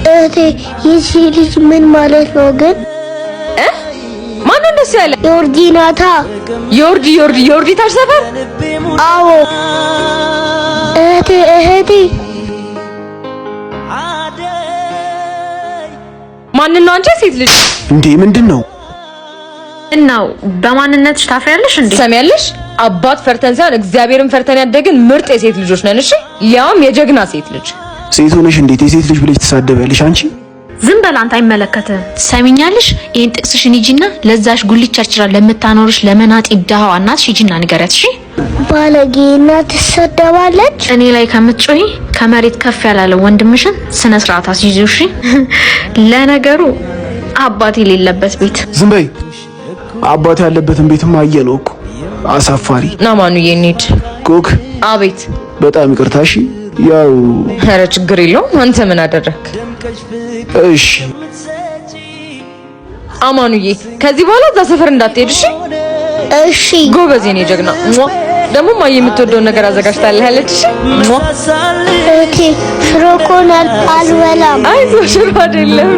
እህቴ የዚህ ልጅ ምን ማለት ነው ግን? ማን እንደሱ ያለ? ዮርዲ ናታ። ዮርዲ ታች ሰፈር? አዎ እህቴ ማን ነው አንቺ? ሴት ልጅ እንዴ ምንድነው? እናው በማንነትሽ ታፍሪያለሽ እንዴ? ሰሚያለሽ? አባት ፈርተን ሳይሆን እግዚአብሔርን ፈርተን ያደግን ምርጥ የሴት ልጆች ነን። እሺ ያውም የጀግና ሴት ልጅ። ሴት ሆነሽ እንዴት የሴት ልጅ ብለሽ ትሳደቢያለሽ አንቺ? ዝም በል አንተ፣ አይመለከትህም። ሰሚኛለሽ? ይሄን ጥቅስሽን ሂጂና ለዛሽ ጉልቻ ቸርችራ ለምታኖርሽ ለመናጢ ደሃዋ እናትሽ ሂጂና ንገሪያት። እሺ ባለጌ እናት ትሰደባለች። እኔ ላይ ከምትጮይ ከመሬት ከፍ ያላለ ወንድምሽን ስነ ስርዓት አስይዙ። እሺ ለነገሩ አባት የሌለበት ቤት ዝም በይ። አባት ያለበትን ቤትማ አየነው እኮ። አሳፋሪ ና ማኑዬ እንሂድ። ኮክ አቤት። በጣም ይቅርታ። እሺ ያው ኧረ ችግር የለውም። አንተ ምን አደረክ? እሺ አማኑዬ ከዚህ በኋላ እዛ ሰፈር እንዳትሄድ። እሺ እሺ ጎበዝ የኔ ጀግና። ደግሞ ማየ የምትወደውን ነገር አዘጋጅታለህ ያለች። እሺ እህቴ ሽሮ እኮ አልበላም። አይዞሽ ሽሮ አይደለም።